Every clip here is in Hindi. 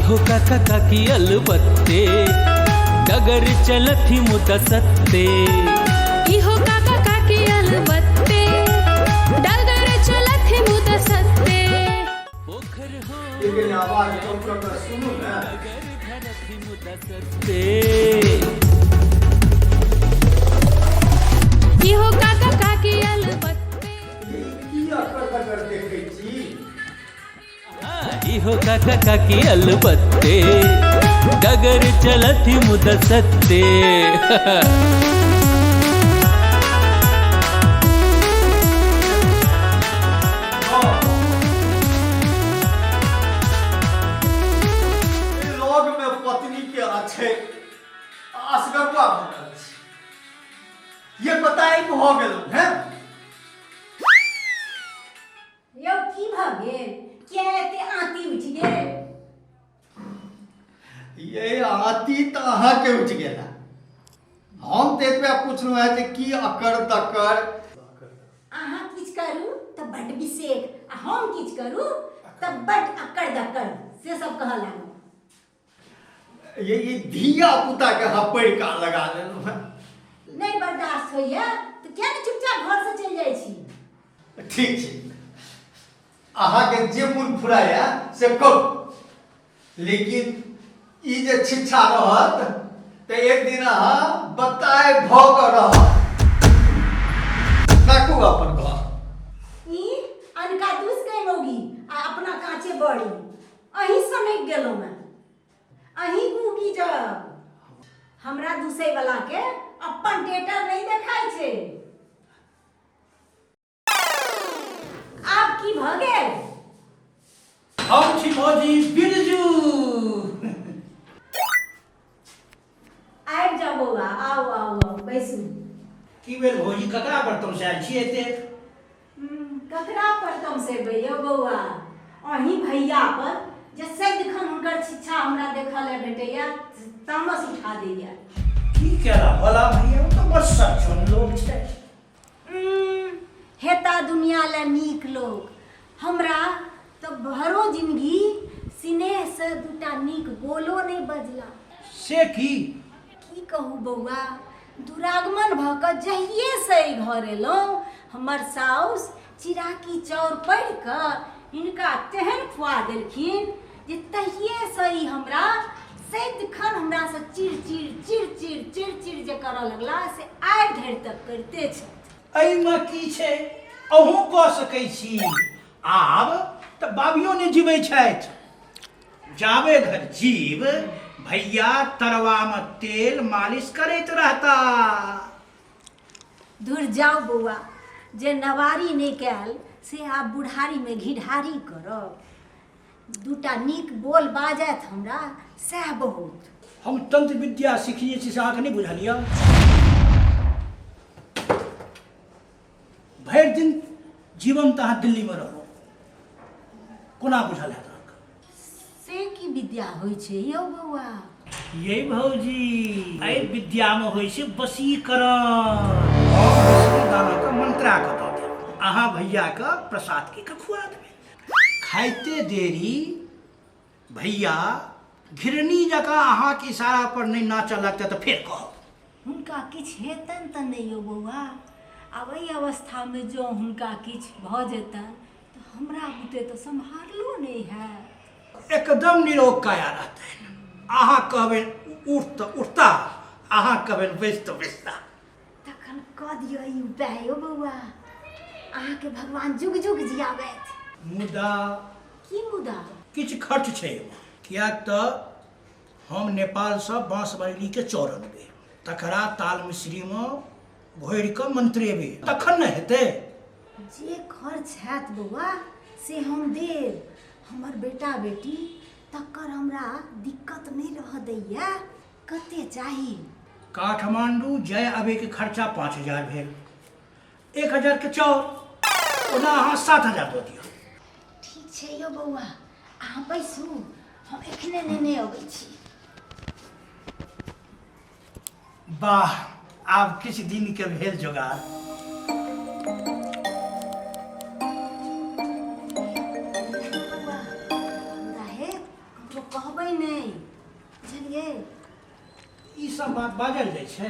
इहो काका काकी अलबत्ते डगर चलथी मुदा सत्ते इहो काका काकी अलबत्ते डगर चलथी मुदा सत्ते पोखर हो लेकिन आवाज तो सुनो ना डगर धरथी मुदा सत्ते इहो काका काकी अलबत्ते की अकर देखे छी इहो काका काकी अलबत्ते डगर चलथी मुदा सत्ते लोग में पत्नी के अच्छे असगरुआ बनल छी ये बताई हो गेल हैं यौ की भ गेल के एते आंती उठ गेल ये आती तो अहाँ के उठ गेला हम ते पे पूछलु है जे की अकर तकर अहाँ किछ करू त बड विशेष आ हम किछ करू त बड अकड़ दकड़ से सब कह लागू ये धिया पुता के हपड़ का लगा लेलु है नहीं बर्दाश्त होइया तो क्या नहीं चुपचाप घर से चल जाई छी ठीक छै अहाँ के जे मन फुराया से कहो लेकिन ई जे शिक्षा रहत ते एक दिन अहाँ बताए भोग रहत ताकू अपन घर ई अनका दूस गई होगी आ अपना कांचे बड़ी अही सनक गेलो मैं अही गुगी जब हमरा दूसरे वाला के अपन टेटर नहीं देखाई छे आप की भ गेल हम छी भौजी बिरजू आबि जाओ बौआ आओ आओ आओ बैसू की बेर भौजी ककरा बर्तन से आयल छी एते ककरा पर तुम से भैया बौआ अही भैया पर जे सदिखन हुनकर शिक्षा हमरा देखा ले भेटैया तामस उठा दैया की केला भला भैया तो बस सचन लोग छै हेता दुनिया ले नीक लोग हमरा तो भरो जिंदगी स्नेह से दूटा नीक बोलो नहीं बजला से की कहू बौआ दुरागमन भ क जहिए से घर एलहुँ हमर साउस चिराकी चाउर पढ़ि क इनका तेहन खुआ देलखिन जे तहिए से ही हमरा सदिखन हमरा से चिड़ जे करऽ लगला से आइ धरि तक करिते छथि एहिमे की छै अहूँ कऽ सकै छी आब तऽ बाबियो ने जीवै छथि जाबे धरि जीव भैया तरवा में तेल मालिश करैत रहता दूर जाओ बौआ जे नवारी नहीं कैल से आब बुढ़ारी में घिढारी करब दूटा नीक बोल बाजत हमरा सह बहुत हम तंत्र विद्या सीखने छी से अहाँके नहीं बुझलियै भरि दिन जीवन तऽ अहाँ दिल्ली में रहलहुँ कोना बुझल है से की विद्या होइ छै यौ बौआ ये भौजी एहि विद्या में होइ छै वशीकरण दाना के मंत्रा के दऽ देब अहाँ भैया के प्रसाद के खुआ देबै खाइते देरी भैया घिरनी जकाँ अहाँ के इशारा पर नहीं नाचऽ लगतै तऽ फेर कहब हुनका किछु हेतनि तऽ नहि यौ बौआ आब एहि अवस्था में जो हुनका किछु भऽ जेतनि तऽ हमरा बुते तऽ सम्हारलो नहि हैत एकदम निरोग काया रहतनि अहाँ कहबै उठ तऽ उठता अहाँ कहबै बैस तऽ बैसता तखन कऽ दियौ ई उपाय यौ बौआ अहाँके भगवान जुग जुग जियाबथि मुदा की मुदा किछु खर्च छै किएक तऽ हम नेपाल से बाँस बरेली के चाउर अनबै तकरा ताल मिश्री में घोरि कऽ मंत्रेबै तखन ने हेतै जे खर्च हैत बौआ से हम देब हमर बेटा बेटी तकर हमरा दिक्कत नहीं रह दैया कते चाही काठमांडू जय आबे के खर्चा 5000 भेल 1000 के चाउर ओना अहाँ 7000 दऽ दियौ ठीक छै यौ बौआ अहाँ बैसू हम एखने नेने अबै छी वाह आब किछु दिन के भेल जोगाड़ कहबै नहीं बुझलिए। ई सब बात बाजल जाइ छै,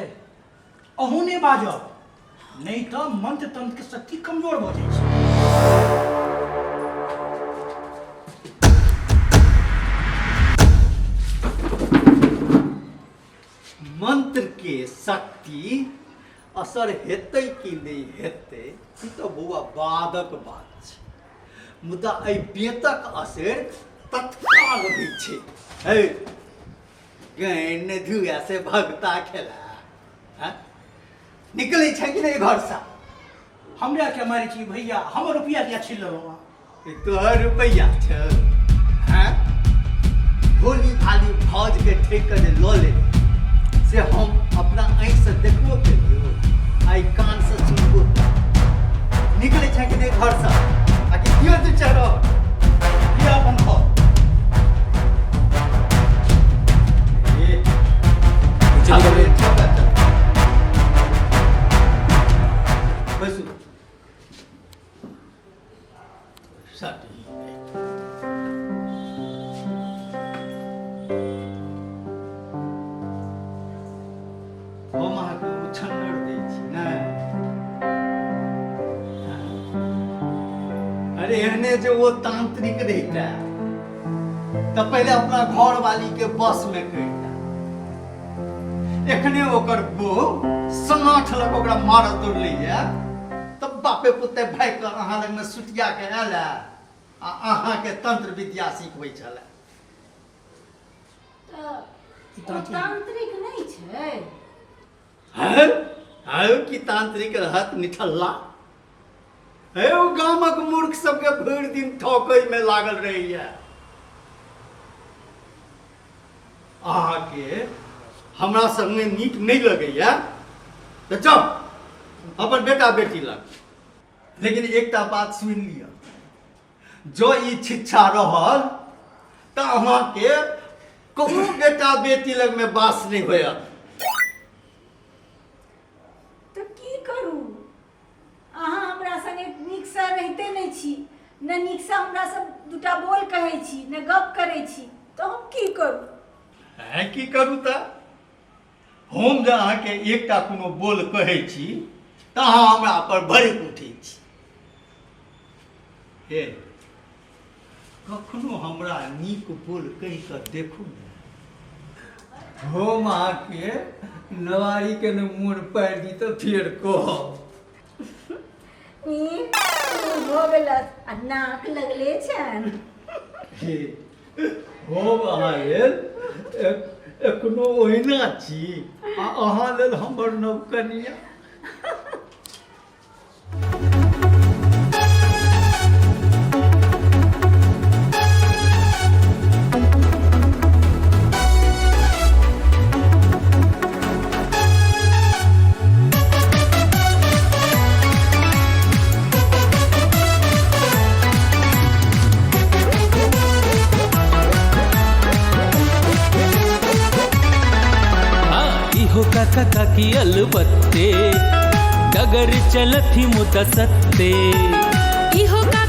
अहूँ नहि बाजब, नहीं तो मंत्र तंत्र के शक्ति कमजोर भऽ जाइ छै। मंत्र के शक्ति असर हेतै कि नहीं हेतै ई तो बौआ बादक बात छै, मुदा एहि बेतक असर तत्काल होइ छै। हे गैन धुआ से भगता खेला हाँ? निकलै छै कि नहीं घर से? हमरा क्या मारे छी भैया, हमर रुपया दिया छीन लेलहुँ। ई तोहर रुपैया छौ हाँ? भोली भाली भौज के ठेकर जे लऽ ले से हम अपना आँखि से देखबो केलियो, आई कान से सुनबो। निकले छै कि नहीं घर से? आकि क्यों तू चढ़ो ये अपन घर बसु हम अहाँके उछन्नर दै छी ने। अरे एहने जो वो तांत्रिक रहता तो पहले अपना घर वाली के बस में करता, एखने ओकर बो समाठ लग ओकरा मारल दौड़लैया, तब बापे पुते भाग कर अहाँ लग में सुटिया के आयला आ अहाँ के तंत्र विद्या सिखबै छले। तो तांत्रिक नहीं छै। है कि तांत्रिक रहत निठल्ला है, ओ गामक मूर्ख सबके भरि दिन ठोकै में लागल रहैया। अहाँके हमरा संगे नीक नहीं लगैया तो जाओ अपन बेटा बेटी लग। लेकिन एकटा बात सुनि लिअ, जो ई शिक्षा रहल तो अहाँके कोनो बेटा बेटी लग में वास नहीं होयत। तो की करू, अहाँ हमरा संगे नीक से रहिते नहीं छी, न नीक से हमरा सब दूटा बोल कहै छी, न गप करै छी, तो हम की करू? है की करू त हम जे अहाँके एकटा कोनो बोल कहै छी तऽ अहाँ हमरा पर भड़क उठै छी। हे कखनो हमरा नीक बोल कहि कऽ देखू ने, हम अहाँके नवारी के ने मोन पारि दी तऽ फेर कहब। भऽ गेलत आ नाक लगले छन। हे हम अहाँ लेल एखनो ओहिना छी आ अहाँ लेल हमर नवकनिया। काका काकी अलबत्ते डगर चलथी मुद सत्ते। इहो का